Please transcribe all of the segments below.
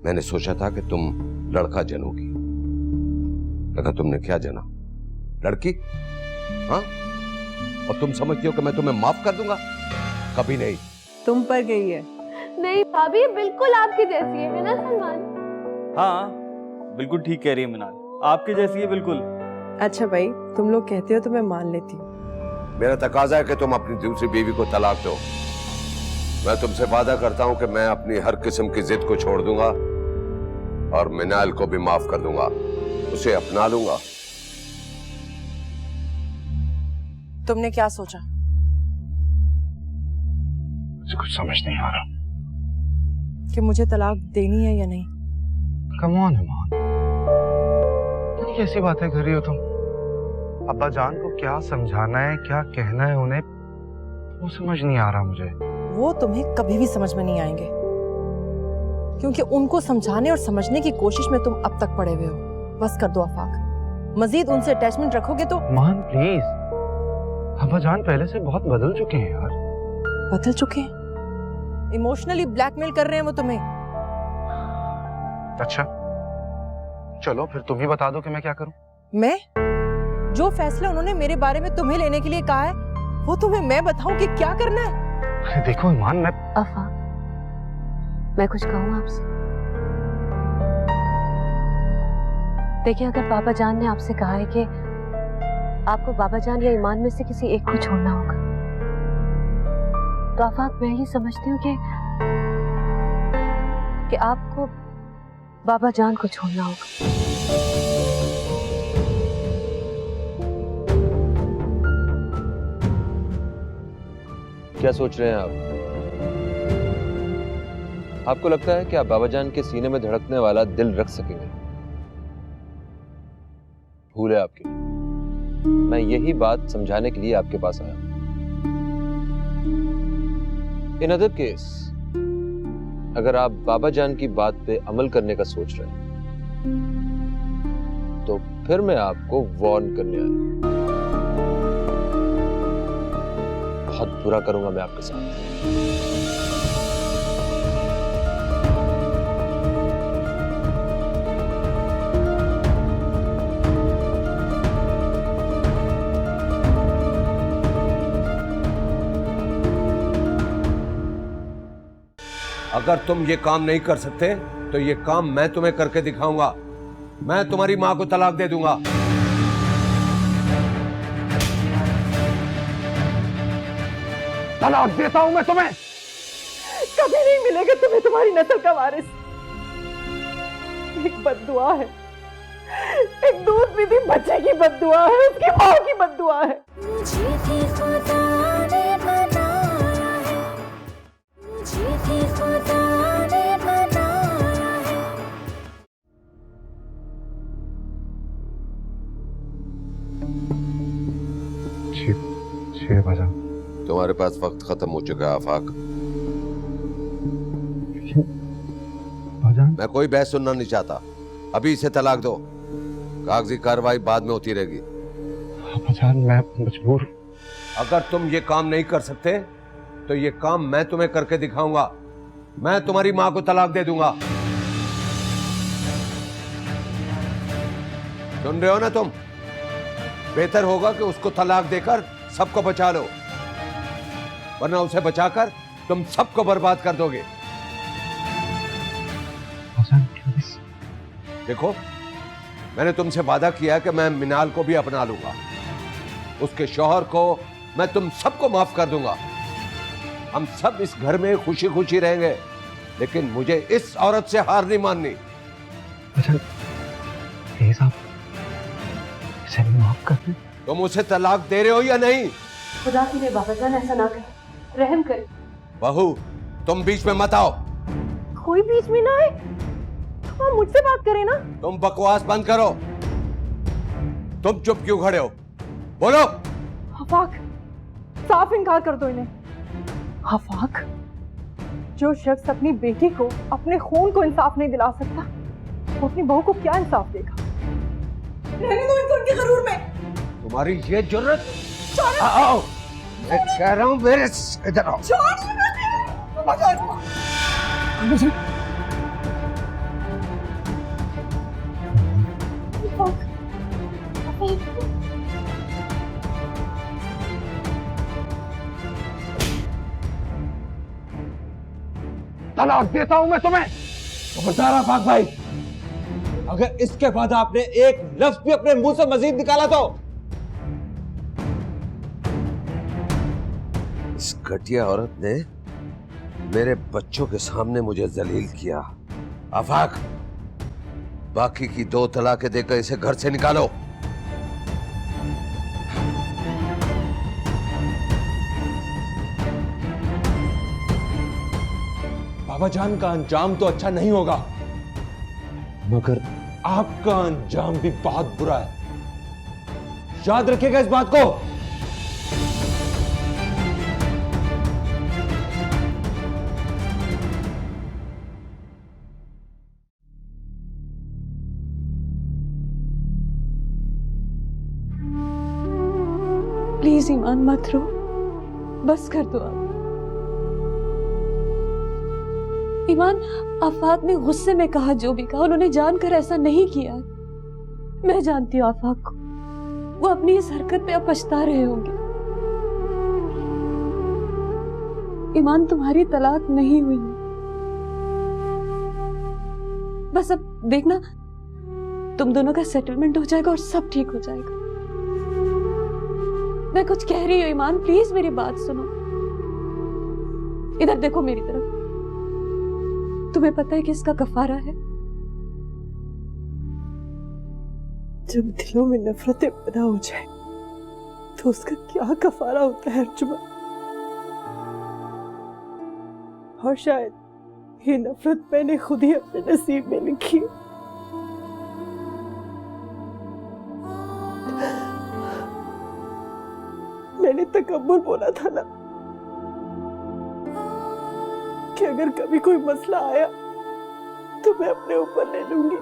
मैंने सोचा था कि तुम लड़का जनोगी, लगा तुमने क्या जना, लड़की। हाँ, और तुम समझती हो कि मैं तुम्हें माफ कर दूंगा? कभी नहीं। तुम पर गई है। नहीं भाभी, बिल्कुल आपकी जैसी है ना सलमान? हाँ बिल्कुल ठीक कह रही है मिनाल, आपके जैसी है बिल्कुल। अच्छा भाई, तुम लोग कहते हो तो मैं मान लेती हूँ। मेरा तकाजा है कि तुम अपनी दूसरी बीवी को तलाक दो। मैं तुमसे वादा करता हूं कि मैं अपनी हर किस्म की जिद को छोड़ दूंगा और मिनाल को भी माफ कर दूंगा, उसे अपना लूंगा। तुमने क्या सोचा? मुझे कुछ समझ नहीं आ रहा कि मुझे तलाक देनी है या नहीं? कम ऑन ईमान, कैसी बातें कर रही हो तुम? अब्बा जान को क्या समझाना है, क्या कहना है उन्हें, वो समझ नहीं आ रहा मुझे। वो तुम्हें कभी भी समझ में नहीं आएंगे, क्योंकि उनको समझाने और समझने की कोशिश में तुम अब तक पड़े हुए हो। बस कर दो आफाक, मजीद उनसे अटैचमेंट रखोगे तो। मान प्लीज, अब्बा जान पहले से बहुत बदल चुके हैं यार। बदल चुके हैं? इमोशनली ब्लैकमेल कर रहे हैं वो तुम्हें। अच्छा चलो फिर तुम ही बता दो कि मैं क्या करूं। मैं? जो फैसला उन्होंने मेरे बारे में तुम्हें लेने के लिए कहा है, वो तुम्हें मैं बताऊं कि क्या करना है? अरे देखो ईमान, मैं मैं कुछ कहूँ आपसे? देखिए, अगर बाबा जान ने आपसे कहा है कि आपको बाबा जान या ईमान में से किसी एक को छोड़ना होगा, तो आफाक मैं ही समझती हूँ कि आपको बाबा जान को छोड़ना होगा। क्या सोच रहे हैं आप? आपको लगता है कि आप बाबा जान के सीने में धड़कने वाला दिल रख सकेंगे? भूल है आपकी। मैं यही बात समझाने के लिए आपके पास आया हूं। इन अदर केस, अगर आप बाबा जान की बात पे अमल करने का सोच रहे हैं, तो फिर मैं आपको वार्न करने आया हूं। बहुत बुरा करूंगा मैं आपके साथ। अगर तुम ये काम नहीं कर सकते तो ये काम मैं तुम्हें करके दिखाऊंगा। मैं तुम्हारी मां को तलाक दे दूंगा। तलाक देता हूं मैं तुम्हें। कभी नहीं मिलेगा तुम्हें तुम्हारी नस्ल का वारिस। एक बद्दुआ है, एक दूध पीती बच्चे की बद्दुआ है, उसकी मां की बद्दुआ है। मुझे भी खुदा ने बनाया है, मुझे भी खुदा ने बनाया है। जी बाजा, तुम्हारे पास वक्त खत्म हो चुका है आफाक। मैं कोई बहस सुनना नहीं चाहता। अभी इसे तलाक दो। कागजी कार्रवाई बाद में होती रहेगी। बाजान, मैं मजबूर। अगर तुम ये काम नहीं कर सकते तो ये काम मैं तुम्हें करके दिखाऊंगा। मैं तुम्हारी मां को तलाक दे दूंगा। सुन रहे हो ना तुम? बेहतर होगा कि उसको तलाक देकर सबको बचा लो, वरना उसे बचाकर तुम सबको बर्बाद कर दोगे। देखो, मैंने तुमसे वादा किया कि मैं मिनाल को भी अपना लूंगा, उसके शौहर को मैं तुम सबको माफ कर दूंगा। हम सब इस घर में खुशी खुशी रहेंगे, लेकिन मुझे इस औरत से हार नहीं माननी। प्लीज आप इसे माफ कर दें। तुम उसे तलाक दे रहे हो या नहीं? खुदा के लिए बाबा जान ऐसा ना करें, रहम करें। बहू, तुम बीच में मत आओ। कोई बीच में ना आए, आप मुझसे बात करें ना। तुम बकवास बंद करो। तुम चुप क्यों खड़े हो? बोलो। आफाक, साफ इनकार कर दो इन्हें। आफाक, जो शख्स अपनी बेटी को, अपने खून को इंसाफ नहीं दिला सकता, वो अपनी बहू को क्या इंसाफ देगा? रहने दो इनको उनके गरूर में। तुम्हारी ये जुर्रत। आओ, मैं कह रहा हूँ मेरे इधर आओ। तलाक देता हूं मैं तुम्हें। खबरदार आफाक भाई, अगर इसके बाद आपने एक लफ्ज भी अपने मुंह से मजीद निकाला तो इस घटिया औरत ने मेरे बच्चों के सामने मुझे जलील किया। आफाक, बाकी की 2 तलाकें देकर इसे घर से निकालो। बाबा जान का अंजाम तो अच्छा नहीं होगा, मगर आपका अंजाम भी बहुत बुरा है। याद रखिएगा इस बात को। प्लीज ईमान मत रो, बस कर दो आप। ईमान, आफाक ने गुस्से में कहा जो भी कहा, उन्होंने जानकर ऐसा नहीं किया। मैं जानती हूँ आफाक को, वो अपनी इस हरकत पे अब पछता रहे होंगे। ईमान, तुम्हारी तलाक नहीं हुई है, बस अब देखना तुम दोनों का सेटलमेंट हो जाएगा और सब ठीक हो जाएगा। मैं कुछ कह रही हूँ ईमान, प्लीज मेरी बात सुनो। इधर देखो मेरी तरफ। तुम्हें पता है कि इसका कफारा है? जब दिलों में नफरतें पैदा हो जाए तो उसका क्या कफारा होता है अर्जुमा। और शायद ये नफरत मैंने खुद ही अपने नसीब में लिखी है। मैंने तकब्बुर बोला था ना कि अगर कभी कोई मसला आया तो मैं अपने ऊपर ले लूंगी,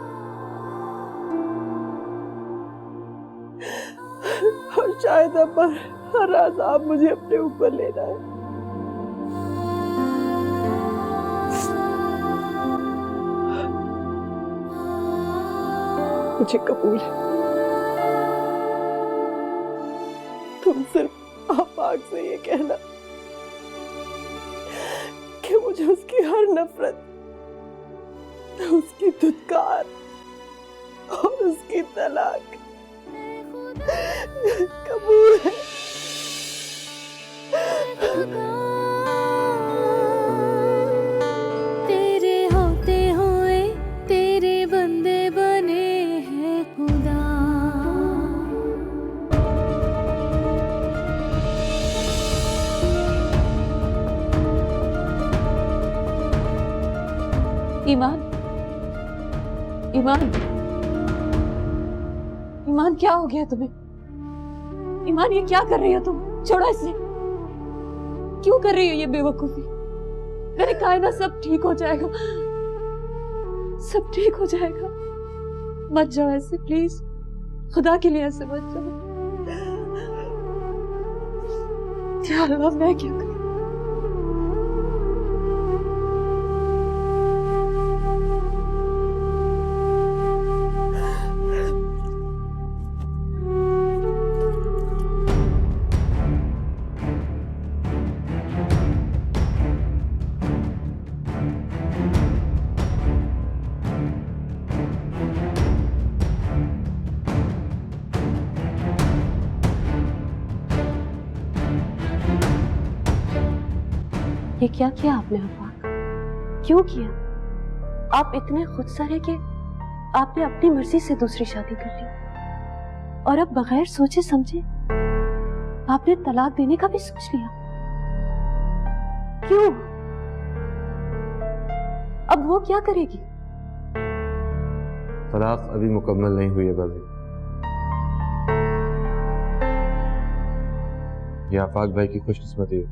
और शायद अब हर आज़ाब मुझे अपने ऊपर लेना है। मुझे कबूल है। तुम सिर्फ आफाक से ये कहना कि मुझे उसकी हर नफरत, उसकी धुतकार और उसकी तलाक कबूल है। तेरे होते हुए तेरे बंदे बने हैं खुदा। ईमान, ईमान, ईमान, क्या हो गया तुम्हें? ईमान, ये क्या कर रही हो तुम? छोड़ो इसे। क्यों कर रही हो ये बेवकूफी? मैंने कहा ना सब ठीक हो जाएगा, सब ठीक हो जाएगा। मत जाओ ऐसे प्लीज, खुदा के लिए ऐसे मत जाओ। या अल्लाह, मैं क्या करूं? ये क्या किया आपने आफाक? क्यों किया? आप इतने खुदसर हैं कि आपने अपनी मर्जी से दूसरी शादी कर ली, और अब बगैर सोचे समझे आपने तलाक देने का भी सोच लिया। क्यों? अब वो क्या करेगी? तलाक अभी मुकम्मल नहीं हुई है भाभी। ये आफाक भाई की खुशकिस्मती है,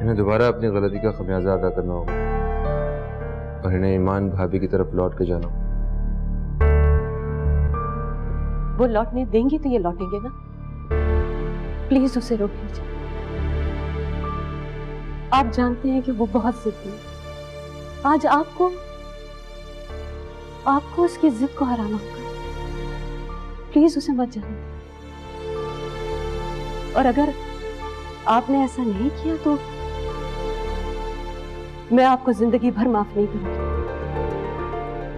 इन्हें दोबारा अपनी गलती का खमियाजा अदा करना होगा और इन्हें ईमान भाभी की तरफ लौट के जाना। वो लौटने देंगी तो ये लौटेंगे ना। प्लीज उसे रोक लीजिए। आप जानते हैं कि वो बहुत जिद्दी है। आज आपको उसकी जिद को हराना होगा। प्लीज उसे मत जाने। और अगर आपने ऐसा नहीं किया मैं आपको जिंदगी भर माफ नहीं करूंगी।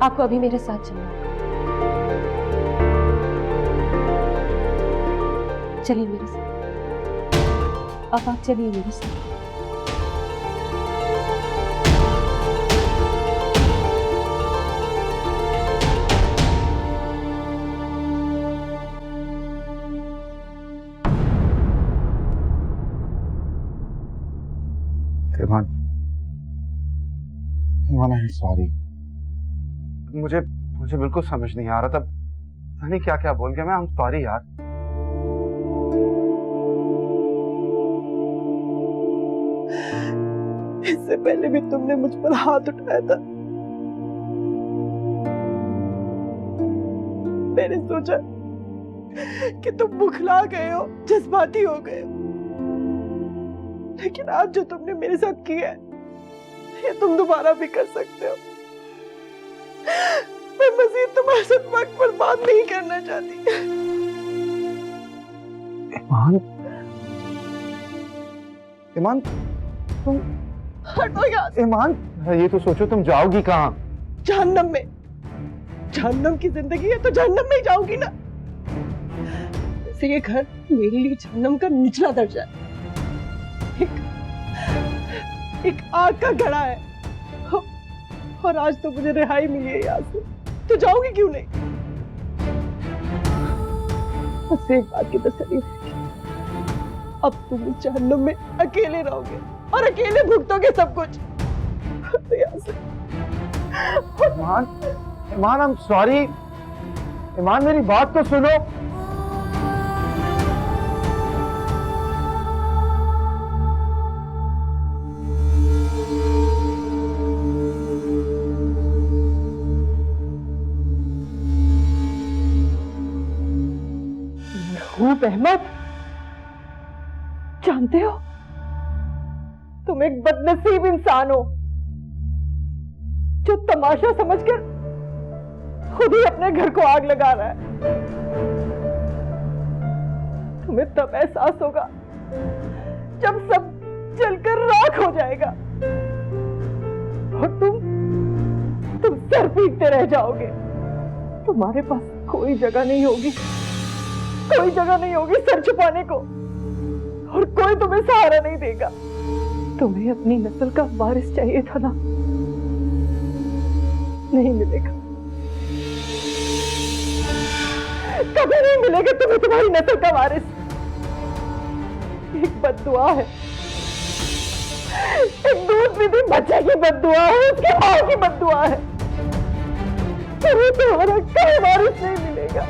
आपको अभी मेरे साथ चलना होगा। चलिए मेरे साथ। अब आप चलिए मेरे साथ। ईमान, ईमान, आई एम सॉरी। मुझे मुझे बिल्कुल समझ नहीं आ रहा था, पता नहीं क्या क्या बोल गया मैं। आई एम सॉरी यार। इससे पहले भी तुमने मुझ पर हाथ उठाया था। मैंने सोचा कि तुम बुखला गए हो, जज्बाती हो गए हो, लेकिन आज जो तुमने मेरे साथ किया है ये तुम दोबारा भी कर सकते हो। मैं मजीद तुम्हारे साथ वक्त बर्बाद नहीं करना चाहती। ईमान, ईमान, तुम हटो यहाँ से। ईमान, ये तो सोचो तुम जाओगी कहाँ? जहन्नम में। जहन्नम की जिंदगी है तो जहन्नम में ही जाऊंगी ना। वैसे ये घर मेरे लिए जहन्नम का निचला दर्जा है। एक आग का घड़ा है, और आज तो मुझे रिहाई मिली है यहाँ से, तो जाओगी क्यों नहीं? बस एक बात की तसल्ली है, अब तुम इस जहन्नुम में अकेले रहोगे और अकेले भुगतोगे सब कुछ। तो यहाँ से ईमान, ईमान, आई एम सॉरी। ईमान, मेरी बात तो सुनो। महबूब अहमद, जानते हो तुम एक बदनसीब इंसान हो जो तमाशा समझकर खुद ही अपने घर को आग लगा रहा है। तुम्हें तब एहसास होगा जब सब जलकर राख हो जाएगा और तुम सर पीटते रह जाओगे। तुम्हारे पास कोई जगह नहीं होगी, कोई जगह नहीं होगी सर छुपाने को, और कोई तुम्हें सहारा नहीं देगा। तुम्हें अपनी नस्ल का वारिस चाहिए था ना, नहीं मिलेगा, कभी नहीं मिलेगा तुम्हें तुम्हारी नस्ल का वारिस। एक बद्दुआ है, एक दूध पीते बच्चे की बद्दुआ है, उसके मां की बद्दुआ है। तुम्हें तुम्हारा कोई वारिस नहीं मिलेगा।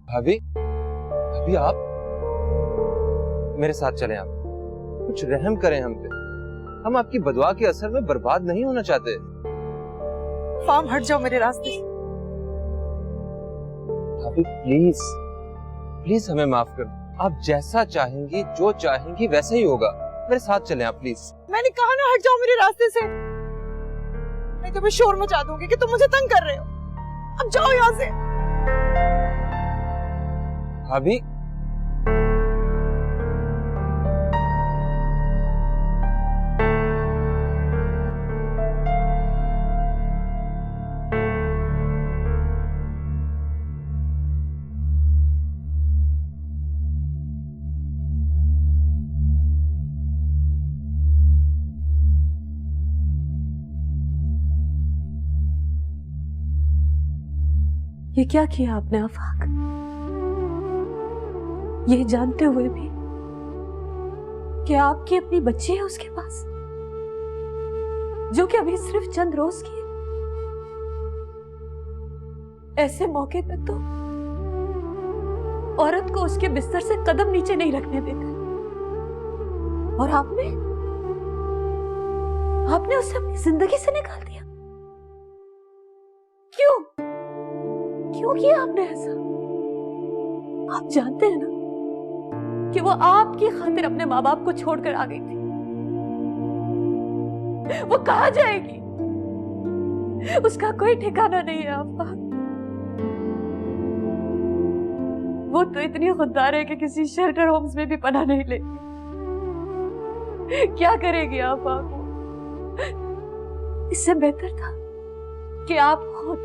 भाभी, भाभी आप मेरे साथ चलें। आप कुछ रहम करें हम पे। हम आपकी बदुआ के असर में बर्बाद नहीं होना चाहते। फार्म हट जाओ मेरे रास्ते से। भाभी प्लीज, प्लीज हमें माफ कर। आप जैसा चाहेंगी, जो चाहेंगी वैसा ही होगा। मेरे साथ चलें आप प्लीज। मैंने कहा ना हट जाओ मेरे रास्ते से, नहीं तो मैं शोर मचा दूंगी कि तुम मुझे तंग कर रहे हो। अब जाओ यहाँ से। भाभी, ये क्या किया आपने आफाक? ये जानते हुए भी कि आपकी अपनी बच्ची है उसके पास, जो कि अभी सिर्फ चंद रोज की है। ऐसे मौके पे तो औरत को उसके बिस्तर से कदम नीचे नहीं रखने देते, और आपने उसे अपनी जिंदगी से निकाल दिया। क्यों क्यों किया आपने ऐसा? आप जानते हैं ना कि वो आपकी खातिर अपने माँ बाप को छोड़कर आ गई थी। वो कहाँ जाएगी? उसका कोई ठिकाना नहीं है आफाक। वो तो इतनी खुददार है कि किसी शेल्टर होम्स में भी पनाह नहीं लेती। क्या करेगी आफाक वो? इससे बेहतर था कि आप खुद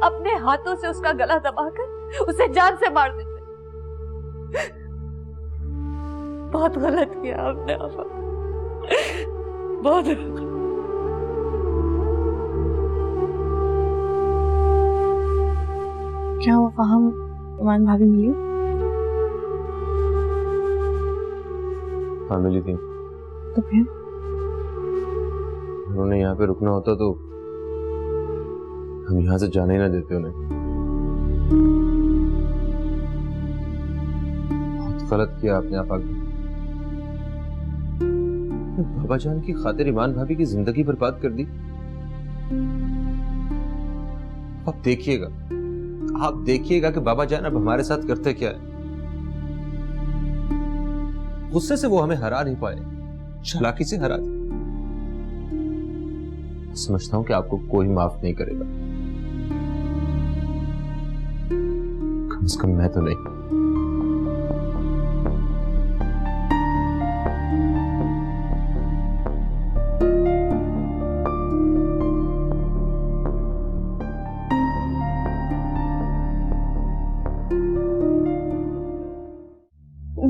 अपने हाथों से उसका गला दबाकर उसे जान से मार देते। बहुत गलत किया आपने आफाक, बहुत गलत। क्या वो फाहम ईमान भाभी मिली? हाँ मिली थी। तो फिर उन्होंने यहाँ पे रुकना होता तो हम यहाँ से जाने ही ना देते उन्हें। बहुत गलत किया आपने आफाक। बाबा जान की खातिर ईमान भाभी की जिंदगी बर्बाद कर दी। आप देखिएगा कि बाबा जान अब हमारे साथ करते क्या है। गुस्से से वो हमें हरा नहीं पाए, चालाकी से हरा दिया। समझता हूं कि आपको कोई माफ नहीं करेगा, कम से कम मैं तो नहीं।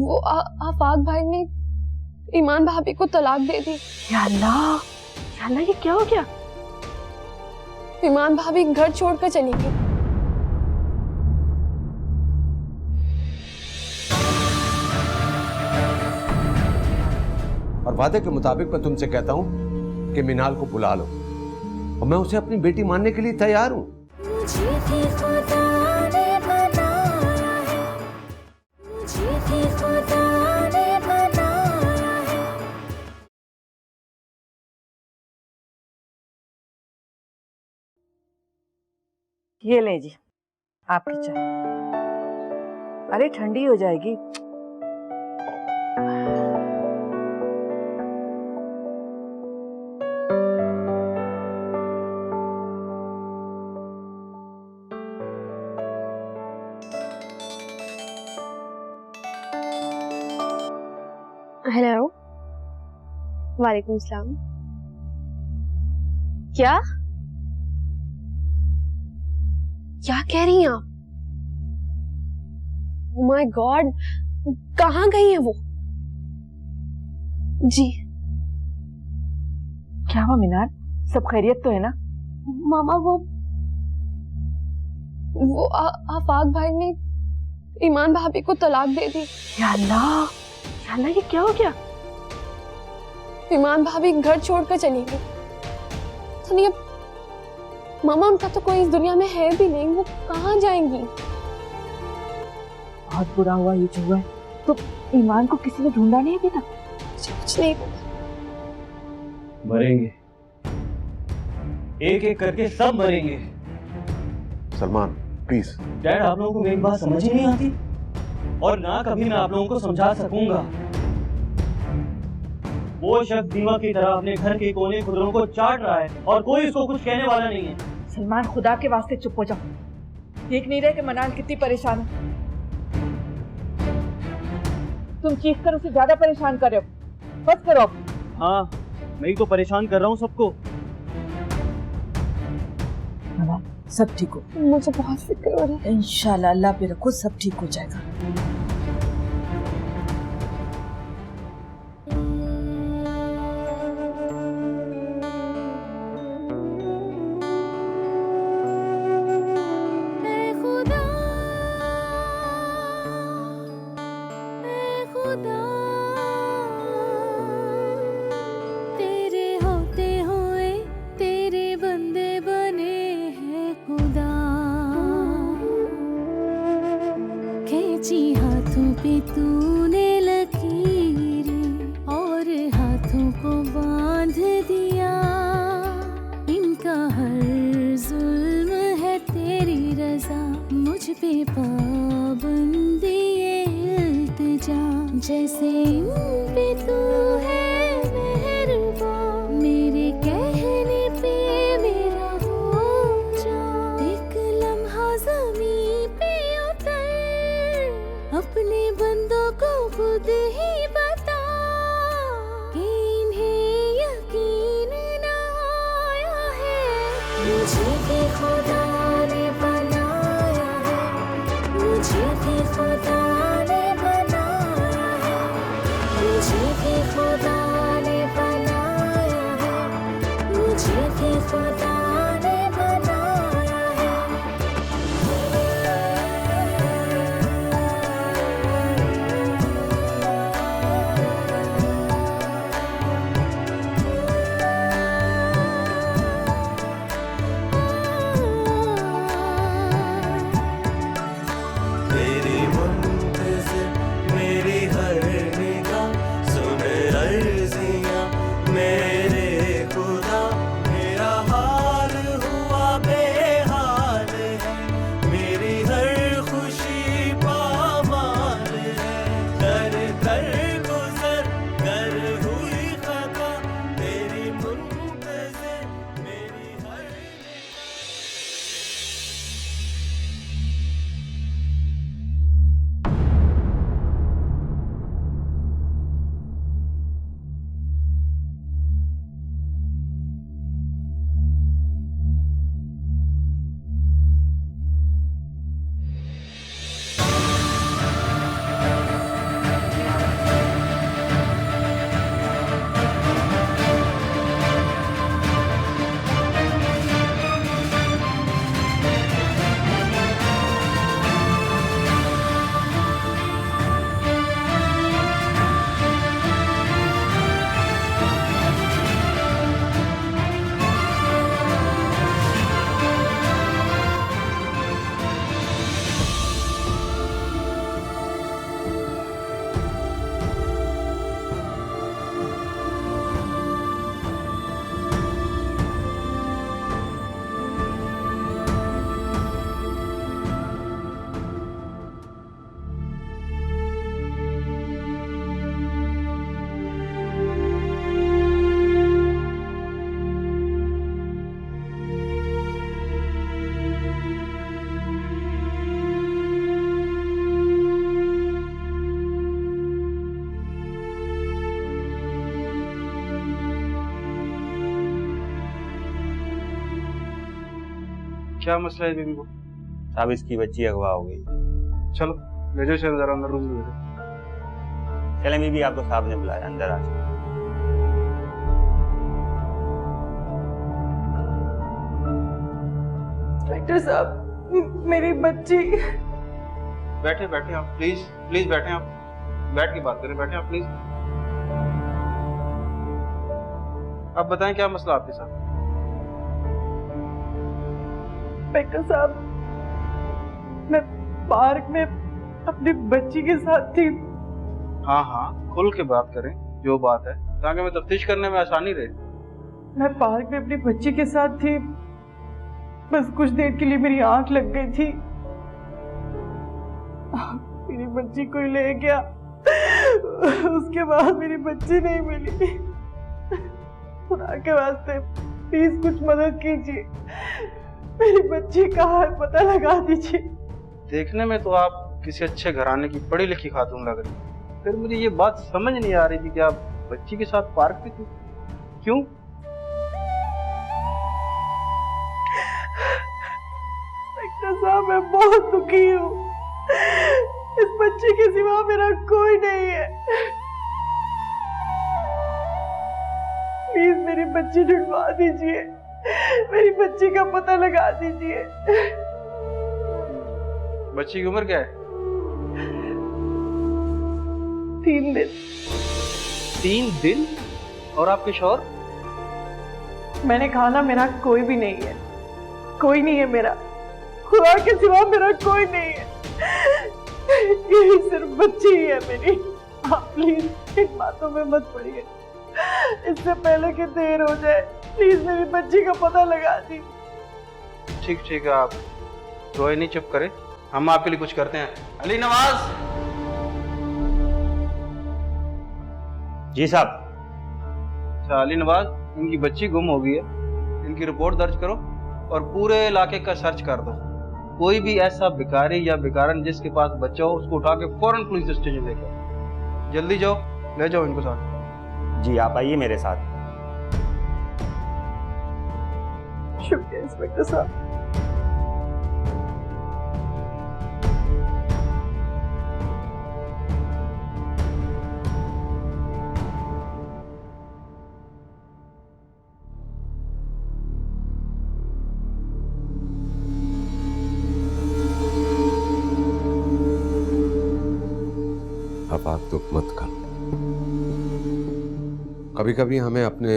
वो आफाक भाई ने ईमान भाभी को तलाक दे दी। या अल्लाह ये क्या हो गया? ईमान भाभी घर छोड़कर चली गई। और वादे के मुताबिक मैं तुमसे कहता हूं कि मिनाल को बुला लो, और मैं उसे अपनी बेटी मानने के लिए तैयार हूं। मुझे भी खुदा ने बनाया है, मुझे भी खुदा ने बनाया है। ये ले जी आपकी चाय। अरे ठंडी हो जाएगी। हेलो, वालेकुम सलाम। क्या क्या कह रही हैं आप? ओह माय गॉड, कहाँ गई है वो? जी क्या हुआ मीनार, सब खैरियत तो है ना? मामा वो आफाक भाई ने ईमान भाभी को तलाक दे दी। या अल्लाह ये क्या हो गया? ईमान भाभी घर छोड़कर चली गई। सुनिए मामा, उनका तो कोई इस दुनिया में है भी नहीं, वो कहाँ जाएंगी? बहुत बुरा हुआ ये जो हुआ है। तो ईमान को किसी ने ढूंढा नहीं अभी तक? कुछ नहीं पता। मरेंगे, एक एक करके सब मरेंगे। सलमान प्लीज। डैड, आप लोगों को मेरी बात समझ ही नहीं आती, और ना कभी मैं आप लोगों को समझा सकूंगा। वो शख्स दीवा की तरह अपने घर के कोने खुदरों को चाट रहा है और कोई उसको कुछ कहने वाला नहीं है। सलमान, खुदा के वास्ते चुप हो जाओ। देख नहीं रहे कि मनाल कितनी परेशान है? तुम चीख कर उसे ज्यादा परेशान कर रहे हो। बस करो। हाँ, मैं ही तो परेशान कर रहा हूँ सबको। सब ठीक हो, मुझे बहुत फिक्र हो रही है। इंशाल्लाह अल्लाह पे रखो, सब ठीक हो जाएगा। तेरे होते हुए तेरे बंदे बने हैं खुदा, खींची पे पाबंदी ये इल्तिजा, जैसे इन पे तू है मेहरबान, मेरे कहने पे मेरा हो जा, एक लम्हा ज़मीं पे उतर, अपने बंदों को खुद ही बता कि इन्हें यकीन ना आया है, मुझे भी खुदा ने बनाया है, मुझे भी खुदा ने बनाया है, मुझे भी खुदा ने बनाया है, मुझे भी खुदा ने बनाया है। मेरी मुंतज़िर मेरी हर निगाह सुने अर्ज़ियाँ मेरे खुदा, मेरा हाल हुआ बेहाल है, मेरी हर खुशी पामाल है, कर कर गुज़र कर हुई खता, तेरी मुंतज़िर मेरी हर क्या मसला है बीबी को? साहब इसकी बच्ची अगवा हो गई। चलो भेजो इसे जरा अंदर रूम में भेजो। चलें बीबी, आपको साहब ने बुलाया, अंदर आ जाओ। डॉक्टर साहब, मेरी बच्ची। बैठे बैठे आप, प्लीज प्लीज बैठे आप, बैठ के बात करें, बैठे आप प्लीज। आप बताएं क्या मसला आपके साथ? डॉक्टर साहब, मैं पार्क में अपनी बच्ची के साथ थी। हाँ हाँ, खुल के बात करें जो बात है, ताकि मैं तफ्तीश करने में आसानी रहे। मैं पार्क में अपनी बच्ची के साथ थी, बस कुछ देर के लिए मेरी आंख लग गई थी, मेरी बच्ची कोई ले गया, उसके बाद मेरी बच्ची नहीं मिली। खुदा के वास्ते प्लीज कुछ मदद कीजिए, मेरी बच्ची कहाँ है पता लगा दीजिए। देखने में तो आप किसी अच्छे घराने की पढ़ी लिखी खातून लग रही, फिर मुझे ये बात समझ नहीं आ रही थी कि आप बच्ची के साथ पार्क में थी, क्यों? डॉक्टर साहब, मैं बहुत दुखी हूँ, इस बच्ची के सिवा मेरा कोई नहीं है, प्लीज मेरी बच्ची ढूंढवा दीजिए, मेरी बच्ची का पता लगा दीजिए। बच्ची की उम्र क्या है? 3 दिन। 3 दिन? और आपके शौहर? मैंने कहा ना, मेरा कोई भी नहीं है, कोई नहीं है मेरा, खुदा के सिवा मेरा कोई नहीं है, यही सिर्फ बच्ची ही है मेरी। आप प्लीज इन बातों में मत पड़िए, इससे पहले कि देर हो जाए, प्लीज मेरी बच्ची का पता लगा दीजिए। ठीक ठीक है, आप रोए नहीं, चुप करें, हम आपके लिए कुछ करते हैं। अली नवाज। जी साहब। अच्छा अली नवाज, इनकी बच्ची गुम हो गई है, इनकी रिपोर्ट दर्ज करो और पूरे इलाके का सर्च कर दो। कोई भी ऐसा भिखारी या भिखारन जिसके पास बच्चा हो उसको उठा के फौरन पुलिस स्टेशन लेकर आओ। जल्दी जाओ, ले जाओ इनको साथ। जी आप आइए मेरे साथ। शुक्रिया इंस्पेक्टर साहब। आफाक दुख मत कर। कभी कभी हमें अपने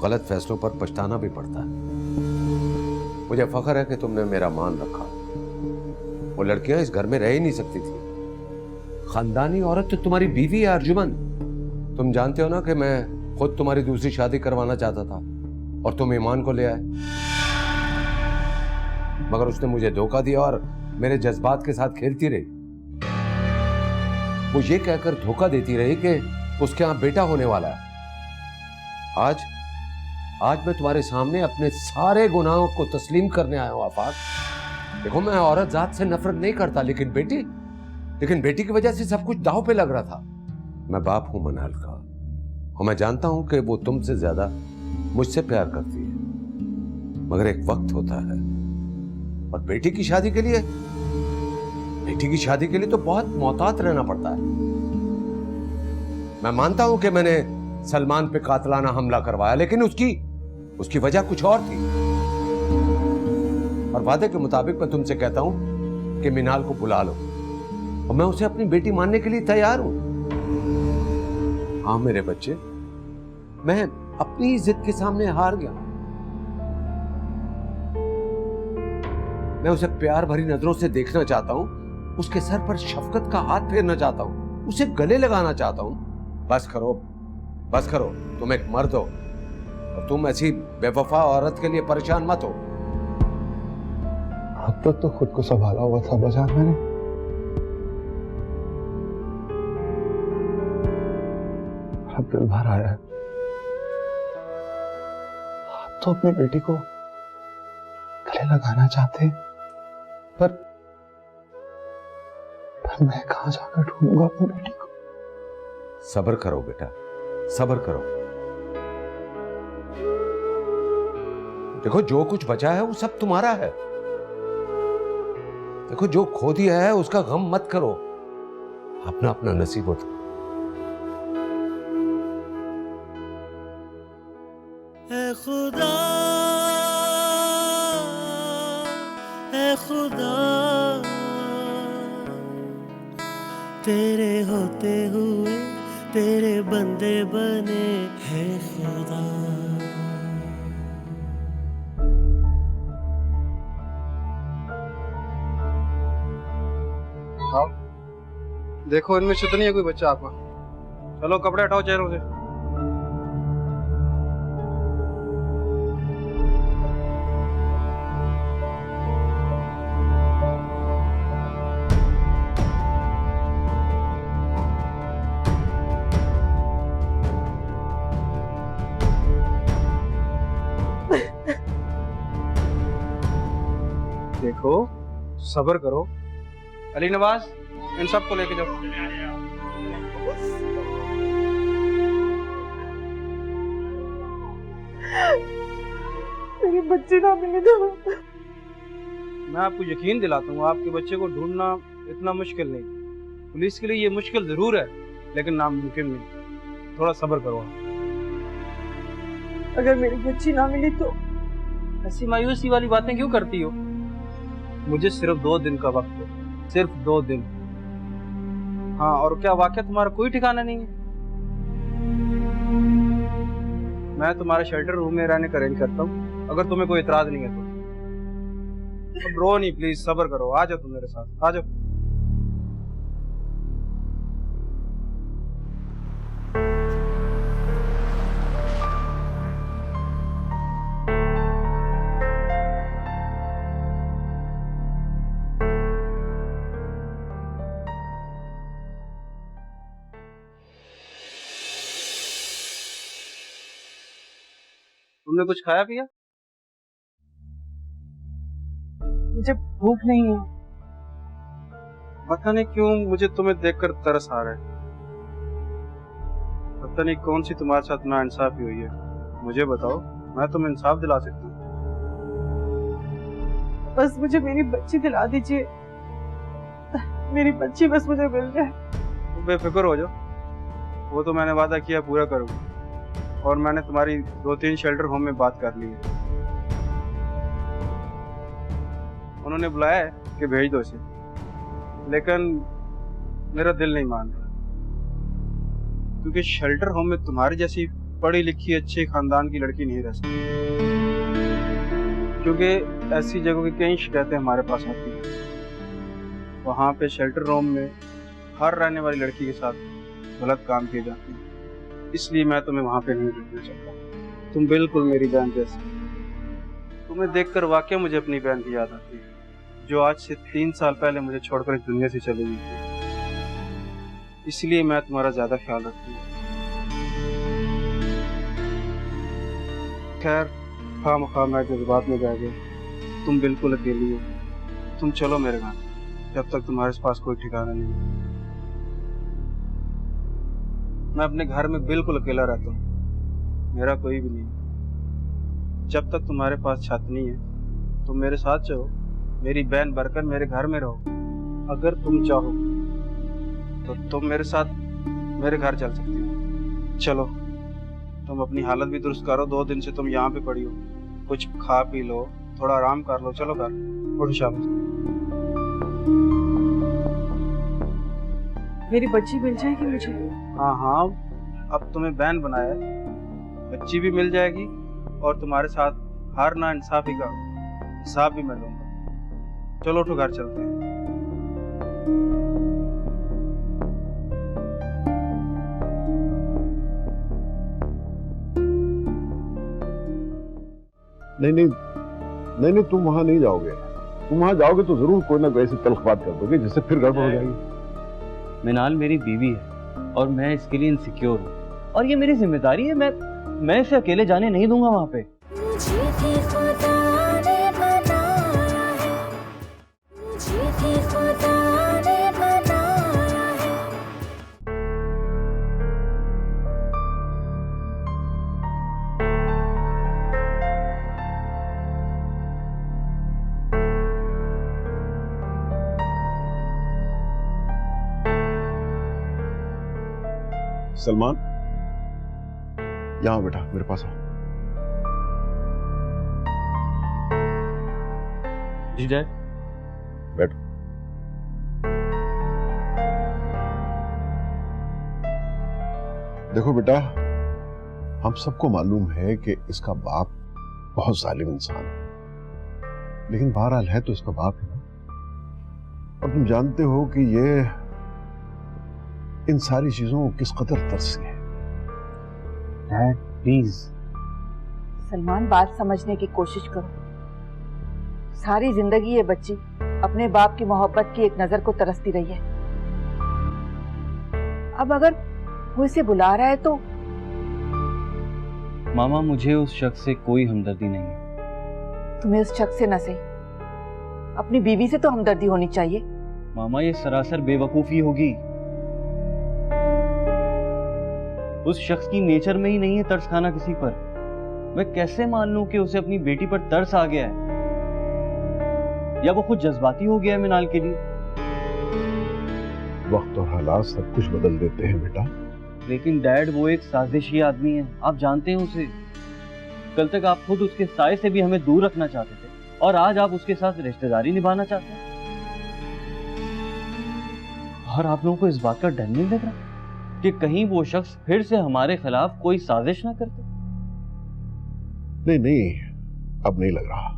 गलत फैसलों पर पछताना भी पड़ता है। मुझे फख्र है कि तुमने मेरा मान रखा। वो लड़कियां इस घर में रह ही नहीं सकती थी। खानदानी औरत तो तुम्हारी बीवी है अर्जुमन। तुम जानते हो ना कि मैं खुद तुम्हारी दूसरी शादी करवाना चाहता था और तुम ईमान को ले आए, मगर उसने मुझे धोखा दिया और मेरे जज्बात के साथ खेलती रही। वो ये कहकर धोखा देती रही कि उसके यहां बेटा होने वाला है। आज मैं तुम्हारे सामने अपने सारे गुनाहों को तस्लीम करने आया हूं आफाक। देखो मैं औरत जात से नफरत नहीं करता, लेकिन बेटी की वजह से सब कुछ दांव पे लग रहा था। मैं बाप हूं मनाल का और मैं जानता हूं कि वो तुमसे ज्यादा मुझसे प्यार करती है, मगर एक वक्त होता है और बेटी की शादी के लिए तो बहुत मोहतात रहना पड़ता है। मैं मानता हूं कि मैंने सलमान पे कातलाना हमला करवाया, लेकिन उसकी वजह कुछ और थी। और वादे के मुताबिक मैं तुमसे कहता हूं कि मिनाल को बुला लो और मैं उसे अपनी बेटी मानने के लिए तैयार हूं। हाँ मेरे बच्चे, मैं अपनी जिद के सामने हार गया। मैं उसे प्यार भरी नजरों से देखना चाहता हूं, उसके सर पर शफकत का हाथ फेरना चाहता हूं, उसे गले लगाना चाहता हूं। बस करो, तुम एक मर्द हो और तुम ऐसी बेवफा औरत के लिए परेशान मत हो। अब तक तो खुद को संभाला हुआ था बाजार मैंने। अब दिल भर आया है। आप तो अपनी बेटी को गले लगाना चाहते हैं, पर मैं कहां जाकर ढूंढूंगा अपनी बेटी को। सब्र करो बेटा, सब्र करो। देखो जो कुछ बचा है वो सब तुम्हारा है। देखो जो खो दिया है उसका गम मत करो, अपना अपना नसीब होता। ऐ खुदा, ऐ खुदा, तेरे होते हुए तेरे बंदे बने हैं खुदा। आओ, देखो इनमें से तो नहीं है कोई बच्चा आपका। चलो कपड़े हटाओ चेहरों से। देखो सब्र करो। अली नवाज, इन सबको लेके जाओ। मेरी बच्ची ना मिले तो। मैं आपको यकीन दिलाता हूँ आपके बच्चे को ढूंढना इतना मुश्किल नहीं। पुलिस के लिए ये मुश्किल जरूर है, लेकिन नामुमकिन नहीं। थोड़ा सब्र करो। अगर मेरी बच्ची ना मिली तो? ऐसी मायूसी वाली बातें क्यों करती हो? मुझे सिर्फ 2 दिन का वक्त दो, सिर्फ 2 दिन। हाँ, और क्या वाकई तुम्हारा कोई ठिकाना नहीं है? मैं तुम्हारे शेल्टर रूम में रहने का अरेंज करता हूँ, अगर तुम्हें कोई इतराज नहीं है तो। अब रो नहीं, प्लीज सब्र करो। आ जाओ तुम मेरे साथ, आ जाओ। तुमने कुछ खाया पिया? मुझे भूख नहीं है। पता नहीं क्यों मुझे तुम्हें देखकर तरस आ रहा है। पता नहीं कौन सी तुम्हारे साथ नाइंसाफी हुई है। मुझे बताओ, मैं तुम्हें इंसाफ दिला सकता हूँ। बस मुझे मेरी बच्ची दिला दीजिए। मेरी बच्ची बस मुझे मिल जाए। तुम बेफिक्र हो जाओ, वो तो मैंने वादा किया पूरा करूँगा। और मैंने तुम्हारी 2-3 शेल्टर होम में बात कर ली है। उन्होंने बुलाया है कि भेज दो इसे, लेकिन मेरा दिल नहीं मान रहा, क्योंकि शेल्टर होम में तुम्हारी जैसी पढ़ी लिखी अच्छे खानदान की लड़की नहीं रह सकती। क्योंकि ऐसी जगहों की कई शिकायतें हमारे पास आती हैं। वहाँ पे शेल्टर होम में हर रहने वाली लड़की के साथ गलत काम किए जाते हैं। इसलिए मैं तुम्हें वहाँ पे नहीं रखना चाहता। तुम बिल्कुल मेरी बहन जैसी। तुम्हें देखकर वाकई मुझे अपनी बहन की याद आती है, जो आज से 3 साल पहले मुझे छोड़कर इस दुनिया से चली गई थी। इसलिए मैं तुम्हारा ज्यादा ख्याल रखती हूँ। खैर, खामखा मैं जज्बात में बह गया। तुम बिल्कुल अकेली हो। तुम चलो मेरे घर, जब तक तुम्हारे पास कोई ठिकाना नहीं है। मैं अपने घर में बिल्कुल अकेला रहता हूँ, मेरा कोई भी नहीं। जब तक तुम्हारे पास छत नहीं है, तुम मेरे साथ चलो, मेरी बहन बनकर मेरे घर में रहो। अगर तुम चाहो तो तुम मेरे साथ मेरे घर चल सकती हो। चलो, तुम अपनी हालत भी दुरुस्त करो। 2 दिन से तुम यहाँ पे पड़ी हो, कुछ खा पी लो, थोड़ा आराम कर लो। चलो घर, उठ शाबाश। मेरी बच्ची मिल जाएगी मुझे? हाँ हाँ, अब तुम्हें बहन बनाया है, बच्ची भी मिल जाएगी और तुम्हारे साथ हर ना इंसाफी का हिसाब भी मैं लूंगा। चलो उठो, घर चलते हैं। नहीं, तुम वहां नहीं जाओगे। तुम वहां जाओगे तो जरूर कोई ना कोई ऐसी तल्ख बात कर दोगे जिससे फिर गड़बड़ हो जाएगी। मिनाल मेरी बीवी है और मैं इसके लिए इनसिक्योर हूँ, और ये मेरी जिम्मेदारी है। मैं इसे अकेले जाने नहीं दूंगा वहां पे। सलमान, यहां बेटा, मेरे पास आओ। जी डैड। बैठो। देखो बेटा, हम सबको मालूम है कि इसका बाप बहुत जालिम इंसान है, लेकिन बहरहाल है तो इसका बाप है ना। और तुम जानते हो कि ये इन सारी चीजों को किस कदर तरसी है। Dad please. सलमान, बात समझने की कोशिश करो। सारी जिंदगी ये बच्ची अपने बाप की मोहब्बत की एक नजर को तरसती रही है। अब अगर वो इसे बुला रहा है तो मामा, मुझे उस शख्स से कोई हमदर्दी नहीं है। तुम्हें उस शख्स से न सही, अपनी बीवी से तो हमदर्दी होनी चाहिए। मामा, ये सरासर बेवकूफी होगी। उस शख्स की नेचर में ही नहीं है तरस खाना किसी पर। मैं कैसे मान लूं कि उसे अपनी बेटी पर तरस आ गया है, या वो खुद जज्बाती हो गया है मिनाल के लिए। वक्त और हालात सब कुछ बदल देते हैं बेटा। लेकिन डैड, वो एक साजिशी आदमी है, आप जानते हैं उसे। कल तक आप खुद उसके साए से भी हमें दूर रखना चाहते थे, और आज आप उसके साथ रिश्तेदारी निभाना चाहते हैं। और आप लोगों को इस बात का डर नहीं लग रहा कि कहीं वो शख्स फिर से हमारे खिलाफ कोई साजिश ना करते? नहीं, अब नहीं लग रहा।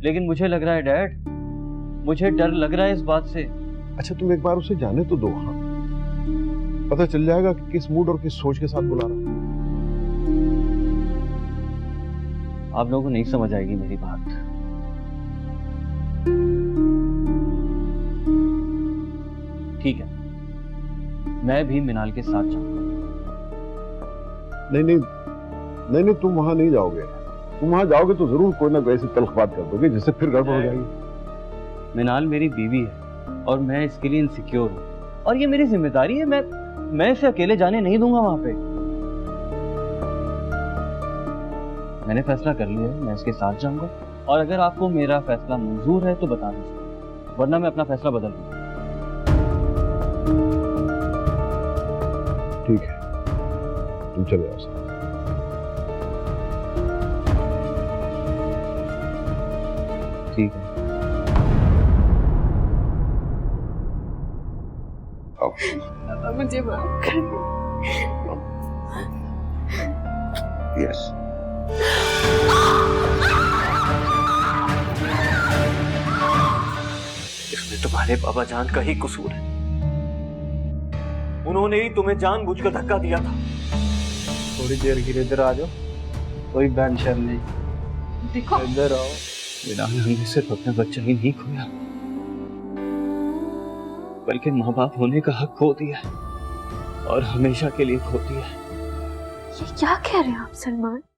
लेकिन मुझे लग रहा है डैड, मुझे डर लग रहा है इस बात से। अच्छा, तुम एक बार उसे जाने तो दो। हाँ, पता चल जाएगा कि किस मूड और किस सोच के साथ बुला रहा। आप लोगों को नहीं समझ आएगी मेरी बात। ठीक है, मैं भी मिनाल के साथ जाऊंगा। नहीं, तुम वहां नहीं जाओगे। तुम वहां जाओगे तो जरूर कोई ना कोई ऐसी तल्ख बात कर दोगे जिससे फिर गड़बड़ हो जाएगी। मिनाल मेरी बीवी है और मैं इसके लिए इनसिक्योर हूँ और ये मेरी जिम्मेदारी है। मैं इसे अकेले जाने नहीं दूंगा वहां पे। मैंने फैसला कर लिया है, मैं इसके साथ जाऊंगा और अगर आपको मेरा फैसला मंजूर है तो बता दीजिए, वरना मैं अपना फैसला बदल दूंगा। ठीक है, तुम चले जाओ साथ। ठीक है। मुझे माफ कर यस। इसमें तुम्हारे बाबा जान का ही कसूर है। उन्होंने ही तुम्हें जानबूझकर धक्का दिया था। थोड़ी देर के लिए इधर आ जाओ, कोई बैंड शर्म नहीं। देखो इधर आओ। मिनाल हमने सिर्फ अपना बच्चा ही नहीं खोया, बल्कि माँ बाप होने का हक खो दिया है और हमेशा के लिए खो दिया है। ये क्या कह रहे हैं आप सलमान?